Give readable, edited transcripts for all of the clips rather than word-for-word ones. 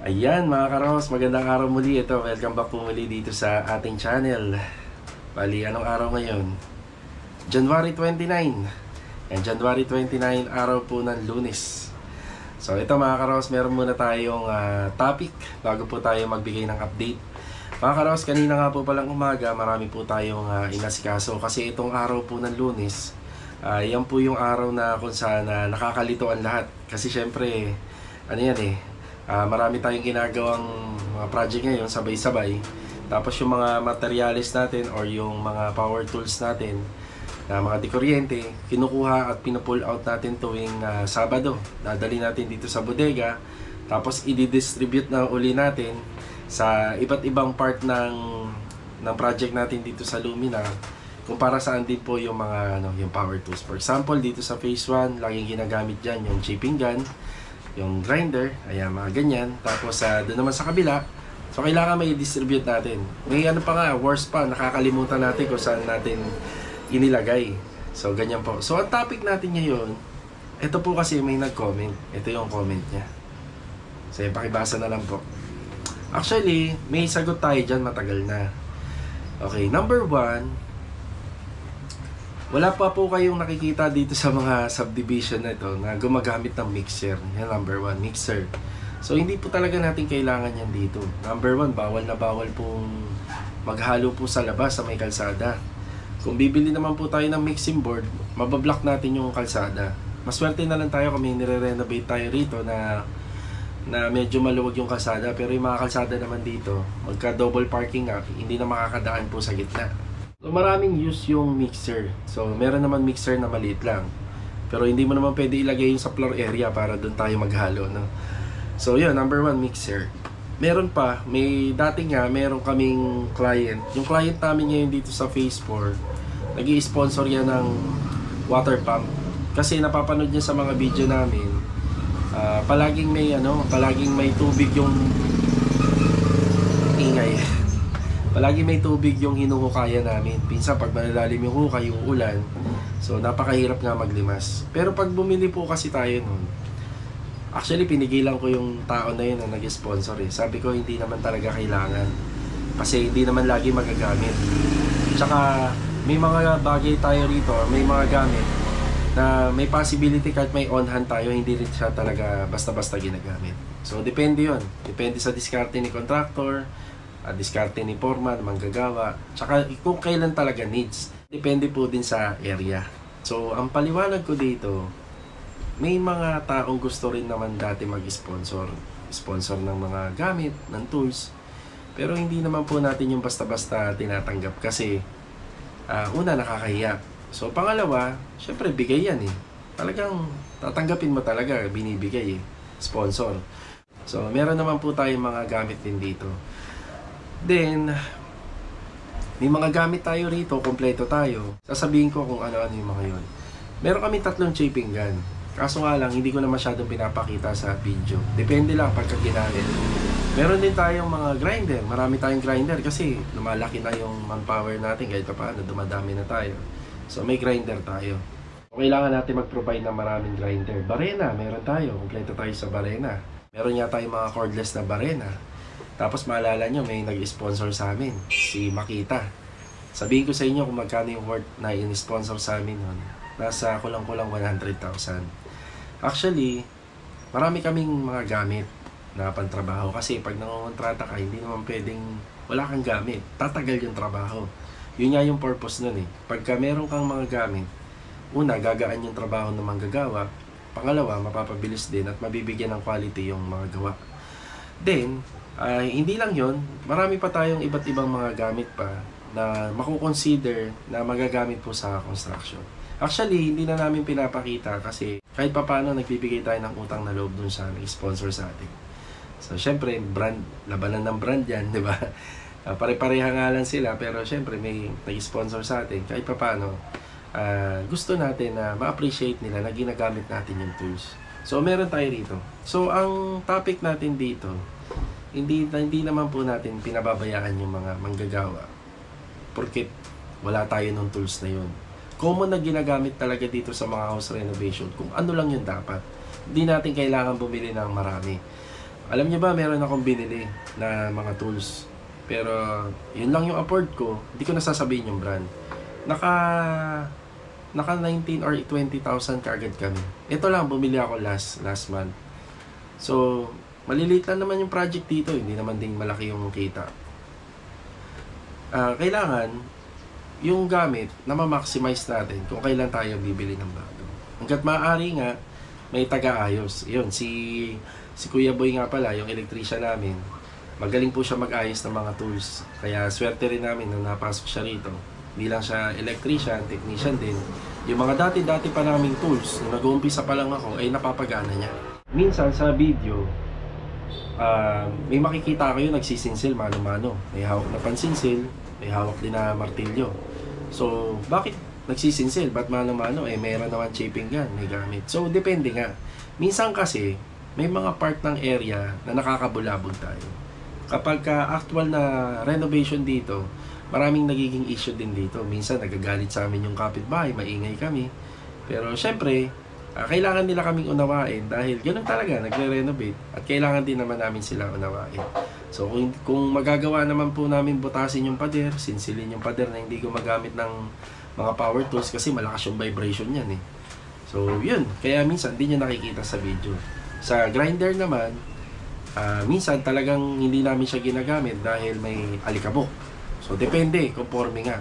Ayan mga karos, magandang araw muli. Ito, welcome back po muli dito sa ating channel. Bali, anong araw ngayon? January 29. Yan, January 29, araw po ng Lunes. So ito mga karos, meron muna tayong topic bago po tayo magbigay ng update. Mga karos, kanina nga po palang umaga, marami po tayong inasikaso. Kasi itong araw po ng Lunes, yan po yung araw na kung saan nakakalito ang lahat. Kasi syempre, ano yan marami tayong ginagawang mga project ngayon, sabay-sabay. Tapos yung mga materials natin or yung mga power tools natin na mga dikuryente, kinukuha at pinupull out natin tuwing Sabado. Dadali natin dito sa bodega. Tapos i-distribute na uli natin sa iba't ibang part ng project natin dito sa Lumina. Kung para saan din po yung mga yung power tools. For example, dito sa phase 1, laging ginagamit dyan yung chipping gun, yung grinder, ayan, mga ganyan. Tapos doon naman sa kabila, so kailangan may distribute natin. May ano pa nga, worse pa, nakakalimutan natin kung saan natin inilagay. So ganyan po. So ang topic natin ngayon, ito po kasi may nag-comment. Ito yung comment niya. So pakibasa na lang po. Actually, may sagot tayo dyan, matagal na. Okay, number 1, wala pa po kayong nakikita dito sa mga subdivision na ito na gumagamit ng mixer. Yan, number 1, mixer. So, hindi po talaga natin kailangan yan dito. Number 1, bawal na bawal pong maghalo po sa labas sa may kalsada. Kung bibili naman po tayo ng mixing board, mabablock natin yung kalsada. Maswerte na lang tayo kung may nire-renovate tayo rito na medyo maluwag yung kalsada. Pero yung mga kalsada naman dito, magka double parking nga, hindi na makakadaan po sa gitna. So, maraming use yung mixer. So, meron naman mixer na maliit lang. Pero hindi mo naman pwede ilagay yung sa floor area para doon tayo maghalo, no? So, yun, number 1, mixer. Meron pa, dati nga, meron kaming client. Yung client namin ngayon dito sa phase 4, nag-i-sponsor yan ng water pump. Kasi napapanood niya sa mga video namin, palaging may tubig yung ingay. Palagi may tubig yung hinuhukayan namin. Pinsan pag malalalim yung hukay, yung ulan, so napakahirap nga maglimas. Pero pag bumili po kasi tayo nun, actually pinigilan ko yung tao na yun na nag-sponsor Sabi ko hindi naman talaga kailangan. Kasi hindi naman lagi magagamit. Tsaka may mga bagay tayo rito, may mga gamit na may possibility kahit may on-hand tayo, hindi rin siya talaga basta-basta ginagamit. So depende yun. Depende sa diskarte ni contractor, diskarte ni foreman, manggagawa, tsaka kung kailan talaga needs. Depende po din sa area. So, ang paliwanag ko dito, may mga taong gusto rin naman dati mag-sponsor. Sponsor ng mga gamit, ng tools. Pero hindi naman po natin yung basta-basta tinatanggap kasi una, nakakahiya. So, pangalawa, syempre bigay yan Talagang tatanggapin mo talaga, binibigay sponsor. So, meron naman po tayong mga gamit din dito. Then, may mga gamit tayo rito, kompleto tayo. Sasabihin ko kung ano-ano yung mga yun. Meron kami 3 chipping gun. Kaso nga lang, hindi ko na masyadong pinapakita sa video. Depende lang pagka ginamit. Meron din tayong mga grinder. Marami tayong grinder kasi lumalaki na yung manpower natin. Kahit pa paano, dumadami na tayo. So, may grinder tayo. So, kailangan natin mag-provide ng maraming grinder. Barena, meron tayo. Kompleto tayo sa barena. Meron nga tayong mga cordless na barena. Tapos maalala nyo, may nag-sponsor sa amin, si Makita. Sabihin ko sa inyo kung magkano yung worth na in-sponsor sa amin nun. Nasa kulang-kulang 100,000. Actually, marami kaming mga gamit na pantrabaho. Kasi pag nangongontrata ka, hindi naman pwedeng wala kang gamit. Tatagal yung trabaho. Yun nga yung purpose nun Pagka meron kang mga gamit, una, gagaan yung trabaho ng manggagawa. Pangalawa, mapapabilis din at mabibigyan ng quality yung mga gawa. Then, hindi lang yon, marami pa tayong iba't ibang mga gamit pa na makukonsider na magagamit po sa construction. Actually, hindi na namin pinapakita kasi kahit papaano nagbibigay tayo ng utang na loob dun sa nag-sponsor sa atin. So, syempre, brand, labanan ng brand yan, di ba? Pare-pareha nga lang sila, pero syempre may nag-sponsor sa atin. Kahit papaano, gusto natin na ma-appreciate nila na ginagamit natin yung tools. So, meron tayo rito. So, ang topic natin dito, hindi naman po natin pinababayaan yung mga manggagawa porket wala tayo ng tools na yun. Common na ginagamit talaga dito sa mga house renovation kung ano lang yun dapat. Hindi natin kailangan bumili ng marami. Alam niyo ba, meron akong binili na mga tools. Pero, yun lang yung afford ko. Hindi ko nasasabihin yung brand. Naka 19 or 20,000 kaagad kami. Ito lang, bumili ako last month. So, maliliit lang naman yung project dito. Hindi naman ding malaki yung kita. Kailangan, yung gamit na ma-maximize natin kung kailan tayo bibili ng bago. Hanggat maaari nga, may taga-ayos. Yun, si Kuya Boy nga pala, yung electrician namin, magaling po siya mag-ayos ng mga tools. Kaya swerte rin namin nung napasok siya rito. Hindi lang siya electrician, technician din. Yung mga dati-dati pa naming tools, nung nag-uumpisa pa lang ako, ay napapagana niya. Minsan sa video, may makikita kayo nagsisinsil mano-mano. May hawak na pansinsil, may hawak din na martilyo. So, bakit nagsisinsil? Ba't mano-mano? Meron naman chipping gun, may gamit. So, depende nga. Minsan kasi, may mga part ng area na nakakabulabog tayo. Kapag actual na renovation dito, maraming nagiging issue din dito. Minsan nagagalit sa amin yung kapitbahay, maingay kami. Pero syempre, kailangan nila kaming unawain dahil ganoon talaga, nagre-renovate. At kailangan din naman namin sila unawain. So kung magagawa naman po namin butasin yung pader, sinsilin yung pader na hindi gumagamit ng mga power tools kasi malakas yung vibration yan eh. So yun, kaya minsan hindi nyo nakikita sa video. Sa grinder naman, minsan talagang hindi namin siya ginagamit dahil may alikabok. So depende, conforme nga.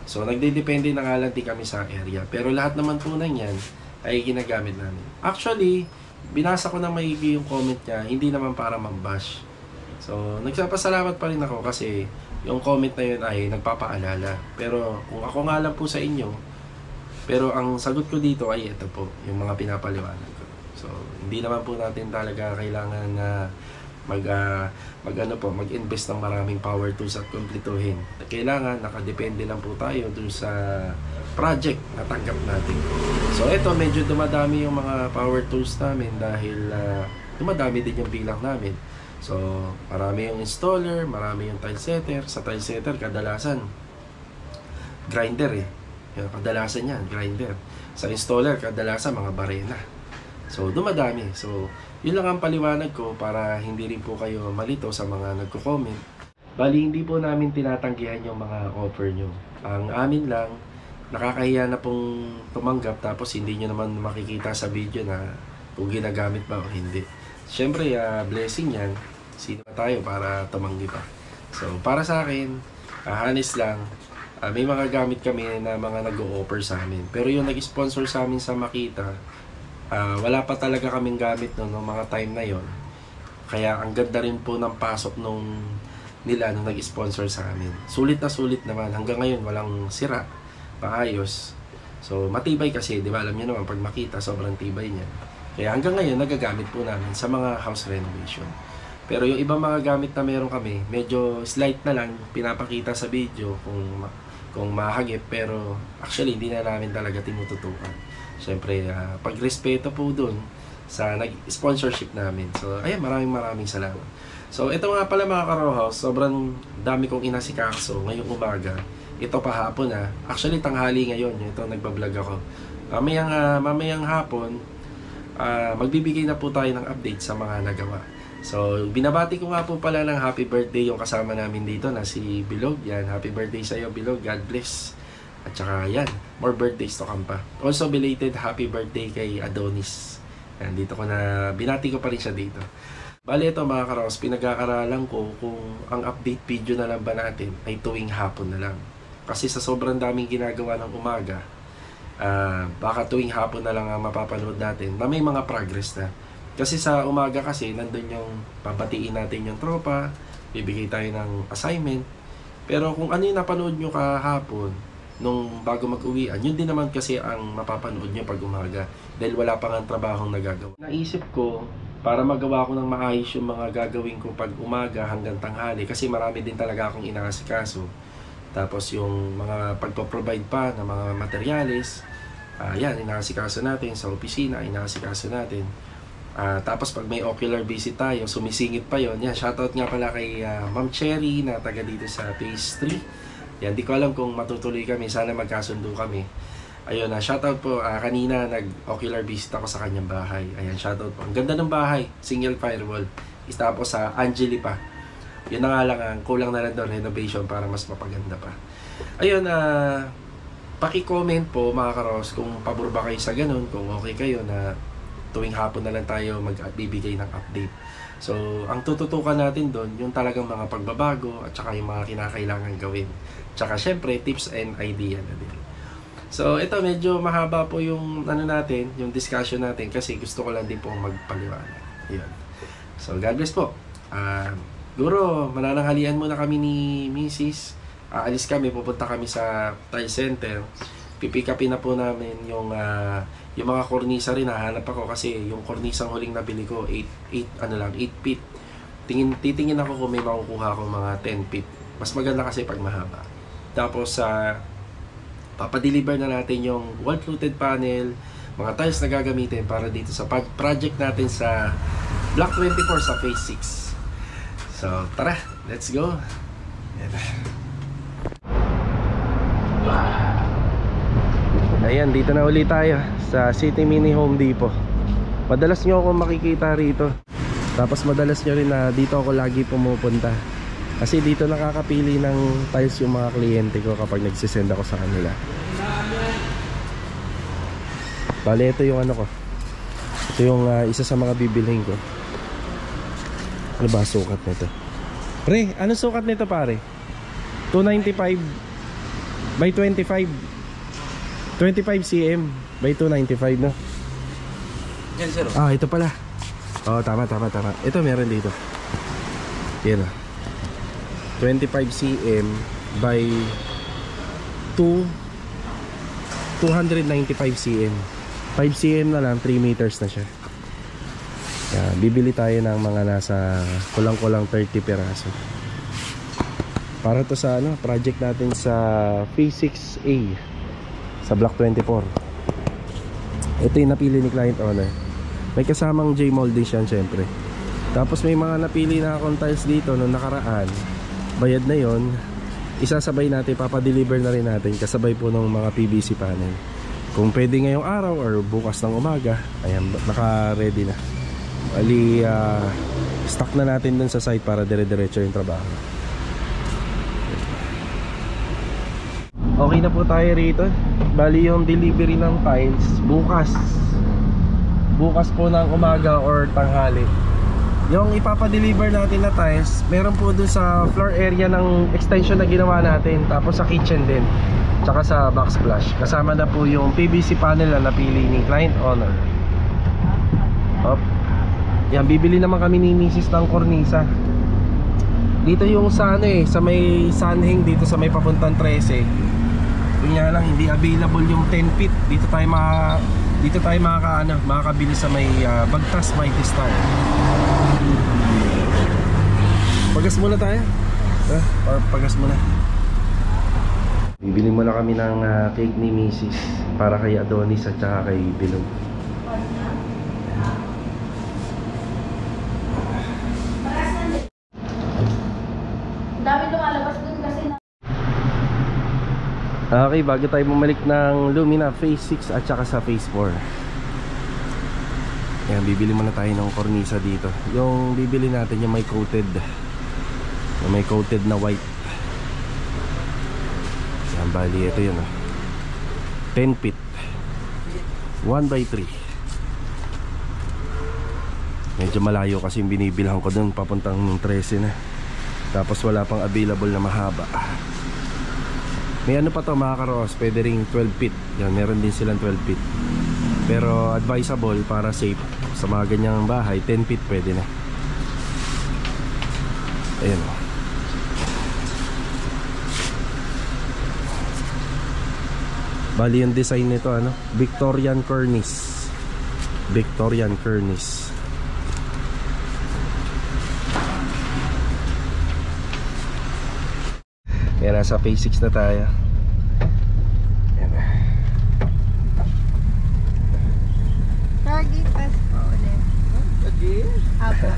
So nagdedepende na nga lang din kami sa area. Pero lahat naman po na yan ay ginagamit namin. Actually, binasa ko na maigi yung comment niya, hindi naman para mambash. So nagpapasalamat pa rin ako kasi yung comment na yun ay nagpapaalala. Pero kung ako nga lang po sa inyo, pero ang sagot ko dito ay ito po, yung mga pinapaliwanag ko. So, hindi naman po natin talaga kailangan na mag-invest ng maraming power tools at kumpletuhin. Kailangan, nakadepende lang po tayo dun sa project na tanggap natin. So, ito, medyo dumadami yung mga power tools namin dahil dumadami din yung bilang namin. So, marami yung installer, marami yung tile setter. Sa tile setter, kadalasan, grinder eh. Kadalasan yan, grinder. Sa installer, kadalasan mga barena. So, dumadami. So, yun lang ang paliwanag ko para hindi rin po kayo malito sa mga nagko-comment. Bali, hindi po namin tinatanggihan yung mga offer nyo. Ang amin lang, nakakahiya na pong tumanggap tapos hindi nyo naman makikita sa video na kung ginagamit ba o hindi. Siyempre, blessing yan. Sino tayo para tumanggi pa? So, para sa akin, honest lang, may mga gamit kami na mga nag-o-offer sa amin. Pero yung nag-sponsor sa amin sa Makita, wala pa talaga kaming gamit noong mga time na yon. Kaya ang ganda rin po ng pasok nung nag-sponsor sa amin. Sulit na sulit naman. Hanggang ngayon walang sira, paayos. So matibay kasi, di ba alam niyo naman pag Makita sobrang tibay niya. Kaya hanggang ngayon nagagamit po namin sa mga house renovation. Pero yung ibang mga gamit na meron kami, medyo slight na lang pinapakita sa video kung mahagip, pero actually hindi na namin talaga tinututukan. Siyempre, pagrespeto po dun sa nag-sponsorship namin. So, ayan, maraming salamat. So, ito nga pala mga ka-row house, sobrang dami kong inasikaso ngayong umaga. Ito pa hapon Actually, tanghali ngayon. Ito, nagbablog ako. Mamayang hapon, magbibigay na po tayo ng update sa mga nagawa. So, binabati ko nga po pala ng happy birthday yung kasama namin dito na si Bilog. Yan, happy birthday sa iyo, Bilog. God bless. At saka yan, more birthdays to come pa. Also belated happy birthday kay Adonis. Yan, dito ko na, binati ko pa rin siya dito. Bale ito mga karos, pinag-aaralan ko kung ang update video na lang ba natin ay tuwing hapon na lang. Kasi sa sobrang daming ginagawa ng umaga, baka tuwing hapon na lang ang mapapanood natin na may mga progress na. Kasi sa umaga kasi, nandun yung papatiin natin yung tropa, bibigay tayo ng assignment. Pero kung ano yung napanood nyo kahapon, nung bago mag-uwian, yun din naman kasi ang mapapanood nyo pag umaga dahil wala pang ang trabahong nagagawa. Naisip ko, para magawa ko ng maayos yung mga gagawin ko pag umaga hanggang tanghali kasi marami din talaga akong inaasikaso. Tapos yung mga pagpo-provide pa ng mga materyales, yan, inaasikaso natin sa opisina, inaasikaso natin. Tapos pag may ocular visit tayo, sumisingit pa yon. Yan, shoutout nga pala kay Ma'am Cherry na taga dito sa Phase 3. Yan, di ko alam kung matutuloy kami. Sana magkasundo kami. Ayun, shoutout po. Kanina nag-ocular visit ako sa kanyang bahay. Ayan, shoutout po. Ang ganda ng bahay. Single firewall. Tapos sa Angeli pa. Yun na nga lang, ang kulang na lang doon renovation para mas mapaganda pa. Ayun, paki-comment po mga karos kung pabor ba kayo sa ganun, kung okay kayo na tuwing hapon na lang tayo magbibigay ng update. So, ang tututukan natin doon, yung talagang mga pagbabago at saka yung mga kinakailangan gawin. Tsaka syempre, tips and idea na din. So, ito medyo mahaba po yung natin, yung discussion natin kasi gusto ko lang din po magpaliwanag. Yun. So, God bless po. Guro, manananghalian muna kami ni Mrs. Aalis kami, pupunta kami sa tile center. Pipick upin na po namin yung mga kornisa rin. Nahanap ako kasi yung kornisang huling nabili ko 8 feet. Titingin ako kung may makukuha ako mga 10 feet. Mas maganda kasi pag mahaba. Tapos papadeliver na natin yung wall fluted panel, mga tiles na gagamitin para dito sa project natin sa Block 24 sa Phase 6. So tara, let's go. Ayan, dito na ulit tayo sa City Mini Home Depot. Madalas nyo ako makikita rito. Tapos madalas nyo rin na dito ako lagi pumupunta. Kasi dito nakakapili ng tiles yung mga kliyente ko kapag nagsisend ako sa kanila. Bale, ito yung ano ko. Ito yung isa sa mga bibilhin ko. Ano ba sukat nito? Pre, ano sukat nito pare? 295 by 25 cm by 295, no? Yan, sir. Ito pala. Tama. Ito meron dito. Yan, 25 cm by 295 cm. 5 cm na lang, 3 meters na siya. Yan, bibili tayo ng mga nasa kulang-kulang 30 peraso. Para to sa project natin sa Phase 6A sa Block 24. Ito yung napili ni client owner. May kasamang J-molding yan syempre. Tapos may mga napili na akong tiles dito nung nakaraan. Bayad na yon. Isasabay natin, papadeliver na rin natin kasabay po ng mga PVC panel. Kung pwede ngayong araw or bukas ng umaga, ayan, naka-ready na. Bali, stock na natin dun sa site para dire-diretso yung trabaho. Okay na po tayo rito. Bali yung delivery ng tiles bukas po ng umaga or tanghali. Yung ipapadeliver natin na tiles, meron po dun sa floor area ng extension na ginawa natin. Tapos sa kitchen din, tsaka sa backsplash. Kasama na po yung PVC panel na napili ni client owner. Yan, bibili naman kami ni Mrs. ng kornisa. Dito yung sa sa may sunhang dito sa may papuntang 13. Kanya lang hindi available yung 10 feet. Dito tayo makakabili sa may Bagtas Mighty Star. Pagas muna tayo. Pagas muna. Bibili muna kami ng cake ni Mrs. para kay Adonis at saka kay Bilog. Dami lumalabas dun kasi na. Okay, bago tayo bumalik ng Lumina Phase 6 at saka sa Phase 4. Ayan, bibili muna tayo ng kornisa dito. Yung bibili natin yung may coated na white. Ayan, bali ito yun 10 feet 1x3. Medyo malayo kasi yung binibilhan ko dun, papuntang 13 na. Tapos wala pang available na mahaba. May pa to mga karos, pwede ring 12 feet. Yan, meron din silang 12 feet. Pero advisable para safe sa mga ganyang bahay, 10 feet pwede na. Ayan. Bali yung design nito Victorian cornice. Victorian cornice. Yan, nasa Phase 6 na tayo. Yan. Target pass po ulit. Apo.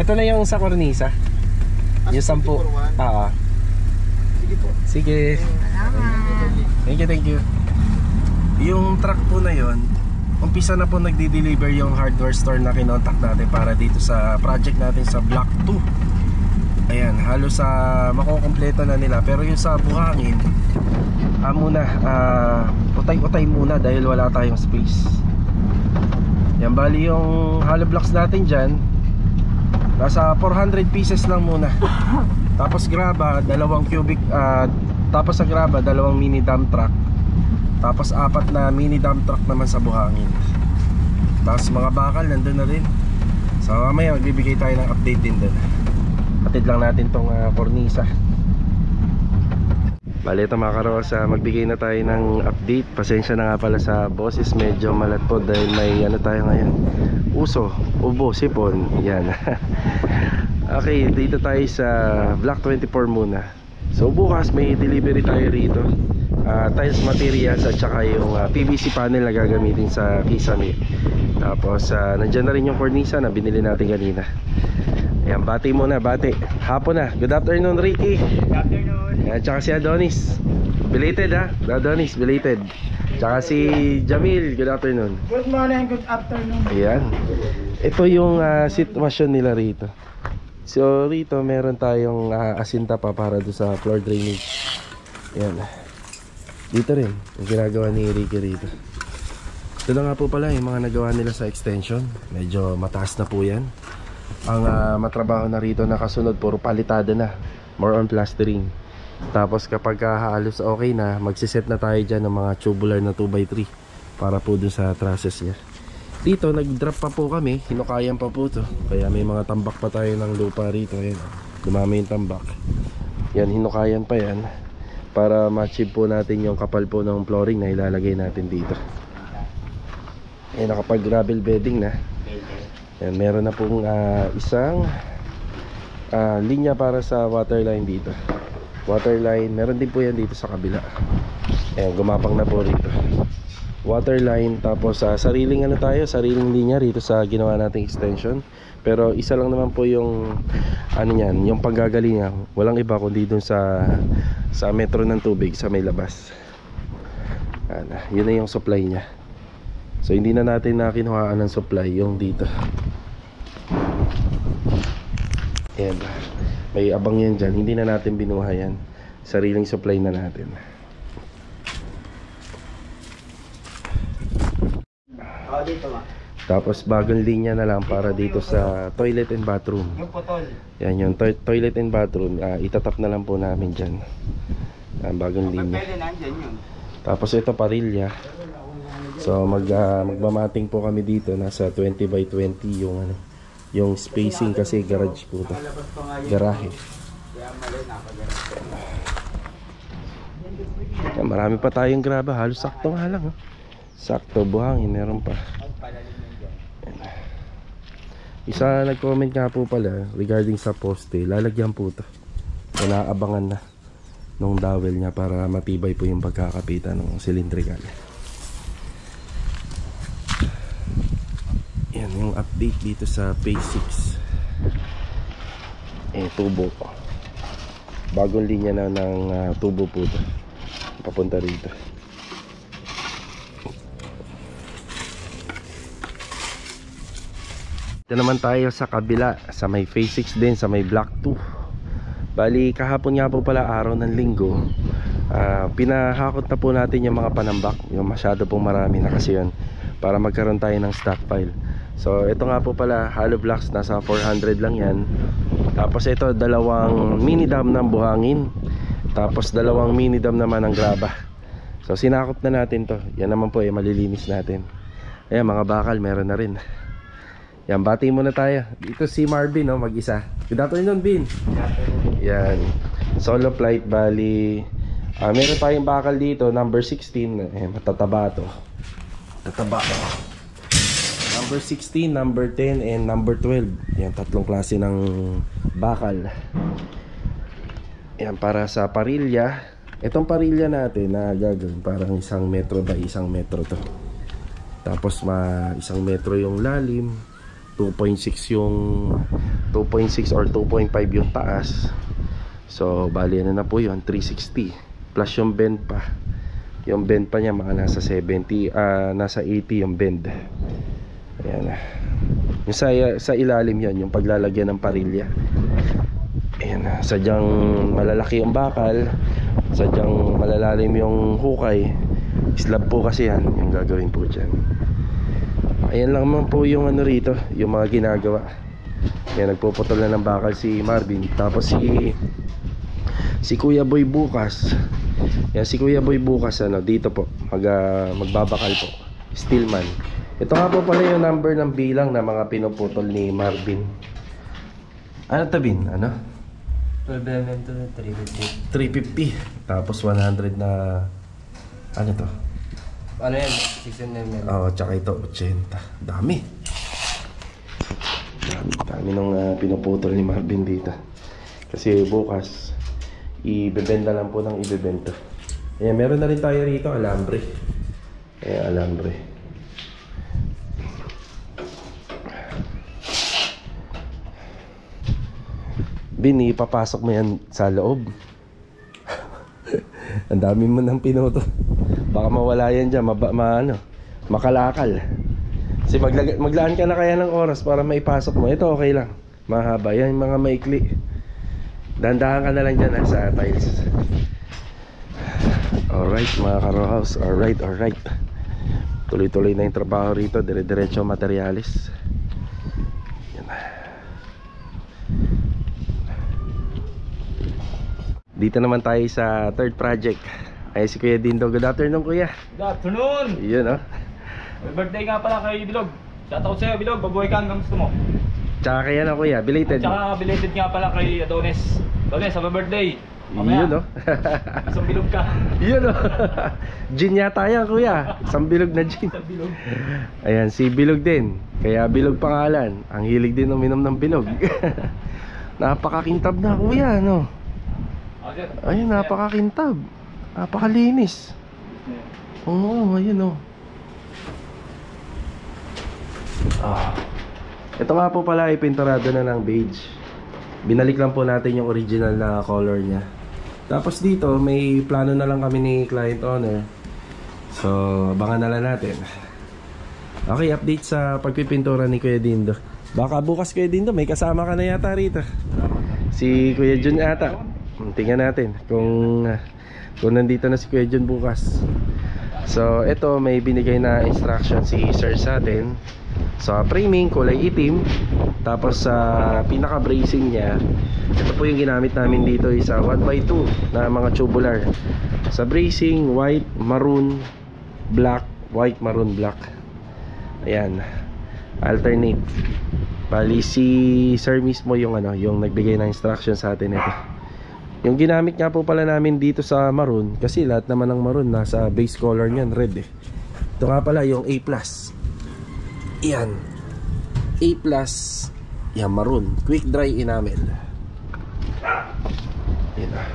Ito na yung sa kornisa. Yung 10. Sige po. Sige. Salamat. Thank you. Yung truck po na yon, umpisa na po nagdi-deliver yung hardware store na kinontak natin para dito sa project natin sa Block 2. Ayan, halos makukumpleto na nila. Pero yung sa Buhangin, utay-utay muna dahil wala tayong space. Yan, bali yung hollow blocks natin dyan, nasa 400 pieces lang muna. Tapos graba, dalawang cubic, tapos sa graba, dalawang mini dump truck. Tapos 4 na mini dump truck naman sa Buhangin. Tapos mga bakal nandun na rin. So mamaya magbibigay tayo ng update din dun. Hatid lang natin tong cornisa. Bale, ito mga karosa, magbigay na tayo ng update. Pasensya na nga pala sa boses, medyo malat po dahil may ano tayo ngayon, uso, ubo, sipon. Yan. Okay, dito tayo sa Block 24 muna. So bukas may delivery tayo rito, tiles materials at saka yung PVC panel na gagamitin sa kisame. Tapos nandyan na rin yung cornisa na binili natin kanina. Ayan, bati muna, bati. Hapon na. Good afternoon, Ricky. Good afternoon. At saka si Adonis. Belated ha? Adonis, belated. Tsaka si Jamil, good afternoon. Good morning, good afternoon. Ayan. Ito yung sitwasyon nila rito. So rito meron tayong asinta pa para doon sa floor drainage. Ayan. Dito rin yung ginagawa ni Ricky rito. Ito na nga po pala yung mga nagawa nila sa extension. Medyo mataas na po yan. Ang matrabaho na rito na kasunod, puro palitada na, more on plastering. Tapos kapag halos okay na, magsiset na tayo dyan ng mga tubular na 2x3 para po dun sa trusses niya. Dito nag-drop pa po kami, hinukayan pa po to, kaya may mga tambak pa tayo ng lupa rito. Ayan, dumami yung tambak. Yan, hinukayan pa yan para ma-achieve po natin yung kapal po ng flooring na ilalagay natin dito. Ayan, nakapag gravel bedding na. Yan, meron na pong isang linya para sa waterline dito. Waterline, meron din po yan dito sa kabila. Ayan, gumapang na po rito. Waterline, tapos sariling sariling linya rito sa ginawa nating extension. Pero isa lang naman po yung niyan, yung panggagaling niya. Walang iba kundi dun sa metro ng tubig sa may labas. Yun na yung supply niya. So hindi na natin kinuhaan ng supply yung dito. Ayan, may abang yan dyan. Hindi na natin binuha yan. Sariling supply na natin. Dito ma. Tapos bagong linya na lang para dito sa toilet and bathroom. Yung putol. Yan yung toilet and bathroom, itatap na lang po namin dyan. Bagong linya. Pwede nandyan yun. Tapos ito parilya. So magmamating po kami dito. Nasa 20 by 20 yung spacing kasi garage po to. Garahe. Yan, marami pa tayong graba. Halos sakto nga lang. Sakto, Buhangin, meron pa. Isa nag-comment nga po pala regarding sa poste, lalagyan po ito. So naaabangan na nung dowel niya para matibay po yung pagkakapitan ng cylindrical. Yan yung update dito sa phase 6. Tubo ko. Bagong linya na ng tubo po ito. Papunta rito. Ito naman tayo sa kabila, sa may phase 6 din, sa may block 2. Bali kahapon nga po pala, araw ng linggo, pinahakot na po natin yung mga panambak. Yung masyado pong marami na kasi yun, para magkaroon tayo ng stockpile. So ito nga po pala, hollow blocks, nasa 400 lang yan. Tapos ito, dalawang mini dam ng Buhangin. Tapos dalawang mini dam naman ng graba. So sinakop na natin to. Yan naman po malilinis natin. Ayan, mga bakal meron na rin. Yan, bati muna tayo. Dito si Marvin, mag-isa. Good afternoon, Bin. Yan, solo flight. Bali meron tayong bakal dito, number 16. Matataba to. Tataba. Number 16, number 10, and number 12. Yan, tatlong klase ng bakal. Yan, para sa parilya. Itong parilya natin na gagawin parang 1 metro by 1 metro to. Tapos 1 metro yung lalim, 2.6 yung 2.6 or 2.5 yung taas. So bali na po yun, 360 plus yung bend pa. Yung bend pa niya mga nasa 70, nasa 80 yung bend. Ayan. Yung sa ilalim yon, yung paglalagyan ng parilya. Ayan. Sadyang malalaki yung bakal, sadyang malalalim yung hukay. Slab po kasi yan, yung gagawin po dyan. Ayan lang naman po yung ano rito, yung mga ginagawa. Ayan, nagpuputol na ng bakal si Marvin. Tapos si Kuya Boy bukas. Yan, si Kuya Boy bukas ano, dito po magbabakal po. Steelman. Ito nga po pala yung number ng bilang na mga pinuputol ni Marvin. Ano tabin? Ano? 12mm to 350. 350. Tapos 100 na ano to? Ano yan? 16mm. Oo, tsaka ito 80. Dami. Dami nung pinuputol ni Marvin dito. Kasi bukas ibebenta lang po ng ibebenta. Ayan, meron na rin tayo rito alambre. Ayan, alambre. Bin, ipapasok mo yan sa loob. Ang dami mo nang pinuto. Baka mawala yan dyan, makalakal. Kasi maglaan ka na kaya ng oras para maipasok mo. Ito okay lang, mahaba. Yan yung mga maikli. Dandahan ka na lang dyan sa tiles. Alright mga ka-row house. Alright. Tuloy-tuloy na yung trabaho rito. Dire-diretso materialis. Yan. Dito naman tayo sa third project. Ay si Kuya Dindo. Good afternoon, Kuya. Good afternoon! Yun, oh. May birthday nga pala kay Bilog. Shoutout sa'yo, Bilog. Babuhay ka hanggang gusto mo. Tsaka kaya na, Kuya. Belated. Tsaka belated nga pala kay Adonis. Adonis, happy birthday! Yun, oh. Isang bilog ka. Yun, oh. Gin yata yan, Kuya. Isang bilog na gin. Isang bilog. Ayan, si Bilog din. Kaya Bilog pangalan. Ang hilig din uminom ng bilog. Napakakintab na, Kuya, no? Ayun, napakakintab. Napakalinis. Oo, ayun, oh. Ito nga po pala ay pinturado na ng beige. Binalik lang po natin yung original na color niya. Tapos dito may plano na lang kami ni client owner. So abangan na lang natin. Okay, update sa pagpipintura ni Kuya Dindo. Baka bukas, Kuya Dindo, may kasama ka na yata rito. Si Kuya Jun ata. Tingnan natin kung nandito na si Kuya Jun bukas. So ito, may binigay na instruction si sir sa atin. So framing kulay itim. Tapos sa pinaka bracing niya, ito po yung ginamit namin dito, isa 1x2 na mga tubular. Sa bracing, white, maroon, black. White, maroon, black. Ayan, alternate. Bali si sir mismo yung yung nagbigay ng instruction sa atin ito. Yung ginamit nga po pala namin dito sa maroon, kasi lahat naman ng maroon nasa base color niyan, red eh. Ito nga pala yung A+. Yan, A+, yan, maroon, quick dry enamel. Yan na.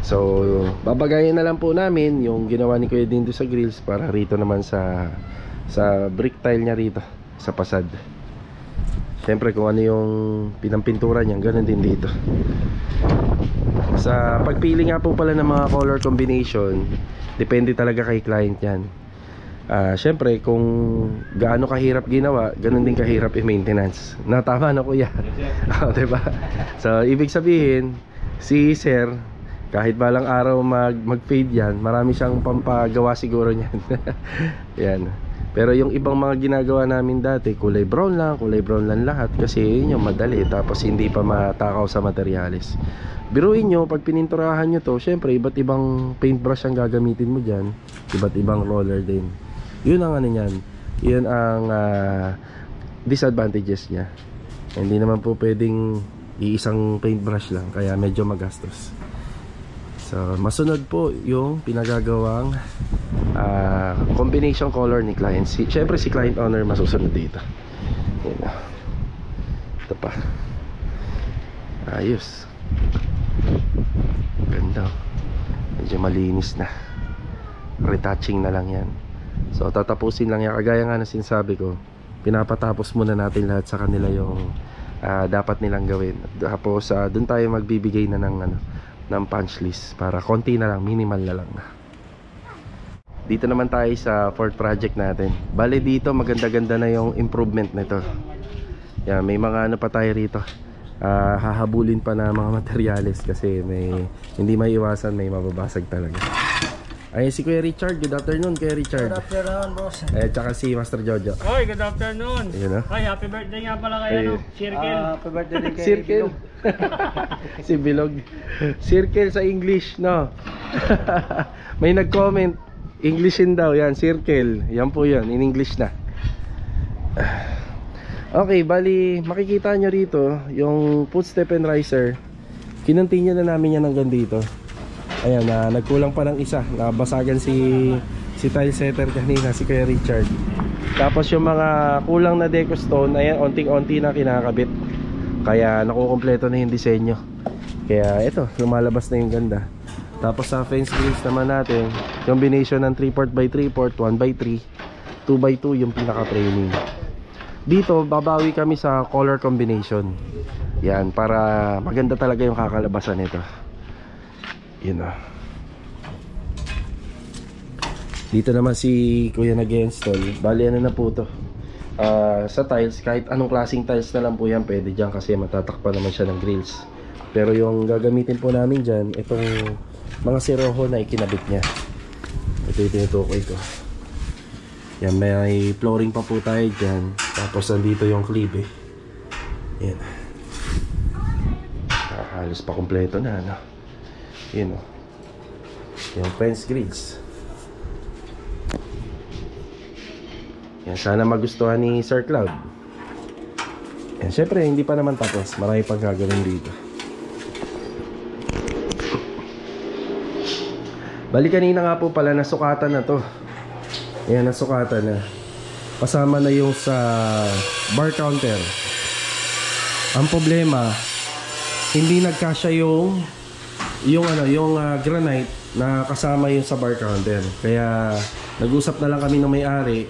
So babagayin na lang po namin yung ginawa ni Kuya Dindo sa grills para rito naman sa brick tile niya rito sa pasad. Siyempre kung ano yung pinampintura niya, ganun din dito. Sa pagpili nga po pala ng mga color combination, depende talaga kay client yan. Siyempre kung gaano kahirap ginawa, ganun din kahirap i-maintenance. Tama na, Kuya? Diba? So ibig sabihin, si sir, kahit balang araw mag-fade yan, marami siyang pampagawa siguro niyan. Yan. Pero yung ibang mga ginagawa namin dati, kulay brown lang lahat. Kasi yun yung madali, tapos hindi pa matakaw sa materials. Biruin nyo, pag pininturahan nyo to, syempre iba't ibang paintbrush ang gagamitin mo dyan. Iba't ibang roller din. Yun ang ano nyan, yun ang disadvantages nya. Hindi naman po pwedeng iisang paintbrush lang, kaya medyo magastos. So masunod po yung pinagagawang combination color ni client. Siyempre si client owner masusunod dito. Yan. Ito pa. Ayos. Ganda. Medyo malinis na. Retouching na lang yan. So tatapusin lang yan. Kagaya nga na sinasabi ko, pinapatapos muna natin lahat sa kanila yung dapat nilang gawin. Tapos dun tayo magbibigay na ng ng punch list para konti na lang, minimal na lang na. Dito naman tayo sa fourth project natin. Bale dito maganda-ganda na yung improvement nito. Yan, may mga ano pa tayo rito. Hahabulin pa na mga materyales kasi hindi maiiwasan, may mababasag talaga. Ayun si Kuya Richard. Good afternoon, Kuya Richard. Good afternoon, boss. Tsaka si Master Jojo. Oy, good afternoon. Ayun, Ay, happy birthday nga pala kay Ayun. Circle. Happy birthday din kay Circle. Bilog. Si Bilog. Circle sa English, no? May nag-comment. Englishin daw, yan, circle. Yan po yan, in English na. Okay, bali, makikita nyo rito yung footstep and riser. Kinontinue na namin yan hanggang dito. Ayan, nagkulang pa ng isa. Nabasagan si tile setter kanina, si Kuya Richard. Tapos yung mga kulang na deco stone, ayan, onting-onti na kinakabit. Kaya nakukumpleto na yung disenyo. Kaya ito, lumalabas na yung ganda. Tapos sa fence grills naman natin, combination ng 3/4x3/4, 1/3, 2/2 yung pinaka-framing. Dito, babawi kami sa color combination. Yan, para maganda talaga yung kakalabasan nito. Yun na. Dito naman si Kuya nag-install. Bali ano na po to. Sa tiles, kahit anong klaseng tiles na lang po yan, pwede dyan kasi matatakpan naman siya ng grills. Pero yung gagamitin po namin dyan, itong mga siroho na ikinabit niya. Ito yung tinutukoy ko. Yan, may flooring pa po tayo dyan. Tapos nandito yung clip eh. Yan. Halos pa kompleto na, ano. Yun o. Yung fence grills. Yan, sana magustuhan ni Sir Cloud. Yan, syempre hindi pa naman tapos. Marami pang gagawin dito. Bali kanina nga po pala, nasukatan na to. Yan, nasukatan na. Kasama na yung sa bar counter. Ang problema, hindi nagkasya yung granite na kasama yung sa bar counter. Kaya nag-usap na lang kami ng may-ari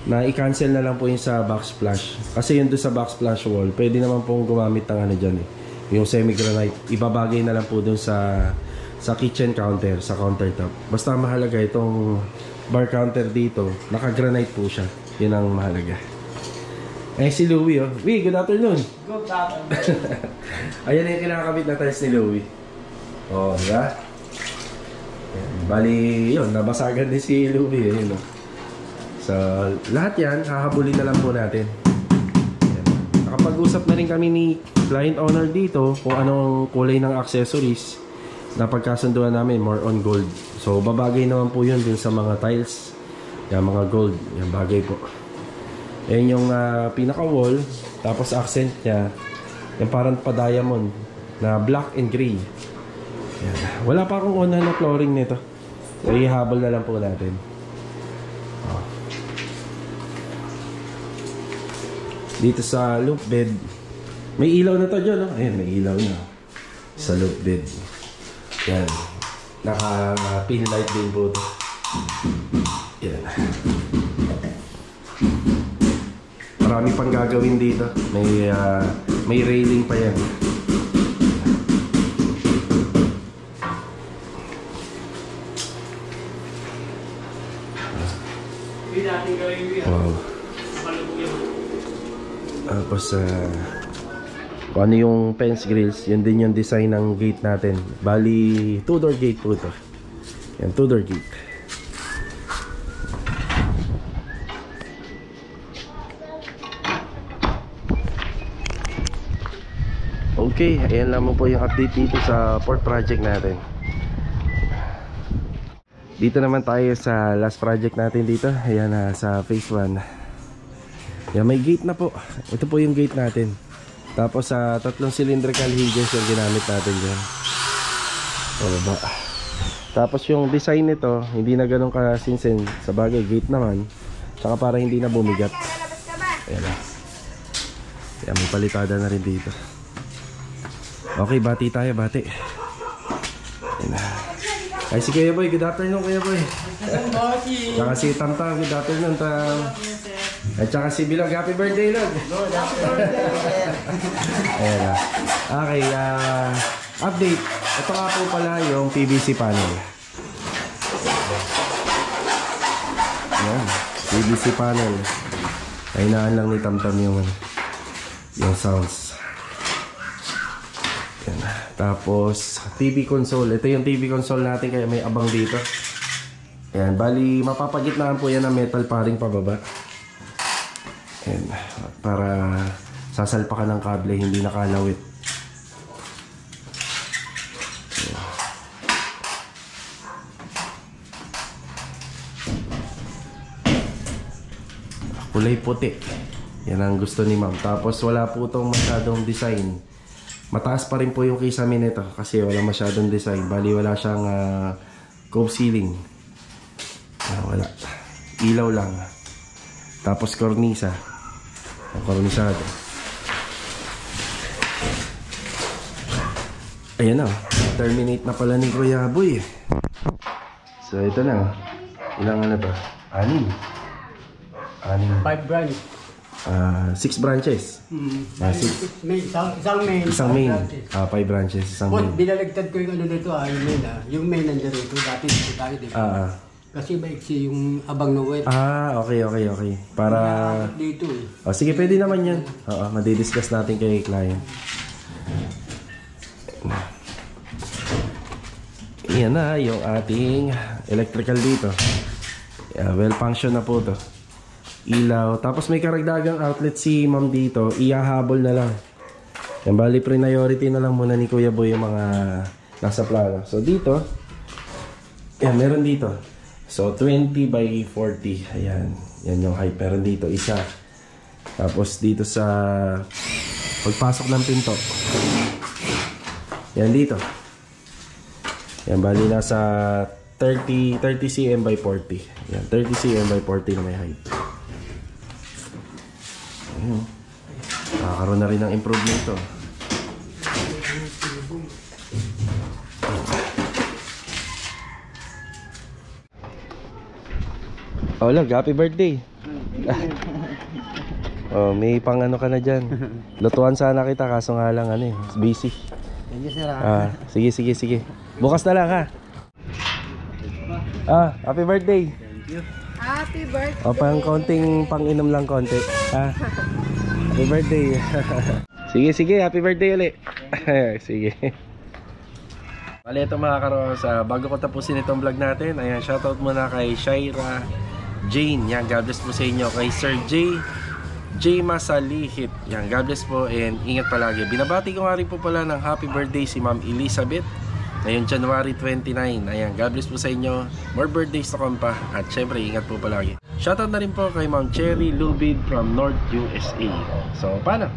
na i-cancel na lang po yung sa backsplash. Kasi yun doon sa backsplash wall, pwede naman pong gumamit ng ano dyan eh, yung semi-granite. Ibabagay na lang po doon sa kitchen counter, sa countertop. Basta mahalaga itong bar counter dito, naka-granite po siya. Yun ang mahalaga. Eh si Louie oh. Louie, good afternoon. Good afternoon. Ayan yung kinakabit na tiles ni Louie. Oh, diba? Bali, yun, nabasagan din si Louie eh, no? So, lahat yan, hahabulin na lang po natin. Ayan. Nakapag-usap na rin kami ni client owner dito kung anong kulay ng accessories na pagkasunduan namin, more on gold. So, babagay naman po yun din sa mga tiles. Yan, mga gold. Yan, bagay po. Ayan yung pinaka-wall. Tapos accent niya, yung parang pa-diamond na black and gray. Yan. Wala pa akong una na flooring nito. So, ihabol na lang po natin. Oh. Dito sa loop bed, may ilaw na to dyan, no? Ayan, may ilaw na. Sa loop bed. Yan. Naka-pin light din po ito. Yan. Marami pang gagawin dito. May railing pa yan. Wow. Tapos kung ano yung fence grills, yun din yung design ng gate natin. Bali, 2-door gate po ito. Yan, 2-door gate. Okay, ayan lamang po yung update dito sa port project natin. Dito naman tayo sa last project natin dito. Ayan na, sa phase 1. Yan, may gate na po. Ito po yung gate natin. Tapos sa 3 cylindrical hinges yung ginamit natin dyan. Baba. Tapos yung design nito, hindi na ganun kasinsin. Sa bagay, gate naman. Tsaka para hindi na bumigat. Ayan na. Ayan, may palitada na rin dito. Okay, bati tayo, bati. Ayan na. Ay, si Kuya Boy, good afternoon, Kuya Boy. Tsaka si Tam Tam, good afternoon, Tam. At saka si Bilog, happy birthday, Log! Ayan na. Okay, update. Ito nga po pala yung PVC panel. Ayan, PVC panel. Kainaan lang ni Tamtam yung sounds. Ayan. Tapos, TV console. Ito yung TV console natin kaya may abang dito. Ayan, bali mapapagitnaan po yan ng metal paring pababa. Ayan, para sasalpakan ng kable, hindi nakalawit. Ayan. Kulay puti. Yan ang gusto ni ma'am. Tapos wala po itong masyadong design. Mataas pa rin po yung kisame nito kasi wala masyadong design. Bali wala siyang cove ceiling. Wala. Ilaw lang. Tapos kornisa. Kornisado. Ayan na. Terminate na pala ni Kuya Boy. So ito na. Ilang ano to? 6. 5 branch. 6 branches. May isang main. Isang main. 5 branches. 5 branches. Isang main. Binaligtad ko yung ano dito yung main Yung main nandiyan dito. Dati dito tayo dito. Kasi maiksi yung abang na wet. Okay. Para... Dito sige, pwede naman yan. Madidiscuss natin kay client. Yan na yung ating electrical dito. Well function na po to. Ilaw. Tapos may karagdagang outlet si ma'am dito. Iyahabol na lang. Yan, bali priority na lang muna ni Kuya Boy yung mga nasa plano. So dito, yan, meron dito. So 20 by 40. Ayan. Yan yung height. Meron dito. Isa. Tapos dito sa pagpasok ng pinto. Yan dito. Yan, bali nasa 30 cm by 40. Yan, 30 cm by 40 na may height. Ayan. Nakakaroon na rin ng improvement to. Oh, Log, happy birthday. May pang ano ka na dyan. Lutuan sana kita kaso nga lang busy. Thank you, sir. Sige. Bukas na lang ha. Happy birthday. Thank you. Happy birthday! Pang konting pang-inom lang konti. Happy birthday. Sige, happy birthday ulit. Sige. Bali, ito mga karos, bago ko tapusin itong vlog natin, ayan, shoutout muna kay Shaira Jane. Yan, God bless po sa inyo. Kay Sir J Masalihit. Yan, God bless po and ingat palagi. Binabati ko nga rin po pala ng happy birthday si Ma'am Elizabeth. Ngayon January 29. Ayan, God bless po sa inyo. More birthdays to come pa. At syempre, ingat po palagi. Shoutout na rin po kay Ma'am Cherry Lubid from North USA. So, paano?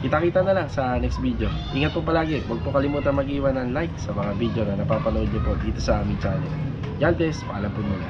Kita-kita na lang sa next video. Ingat po palagi. Huwag po kalimutan mag-iwan ng like sa mga video na napapanood niyo po dito sa aming channel. God bless. Paalam po muna.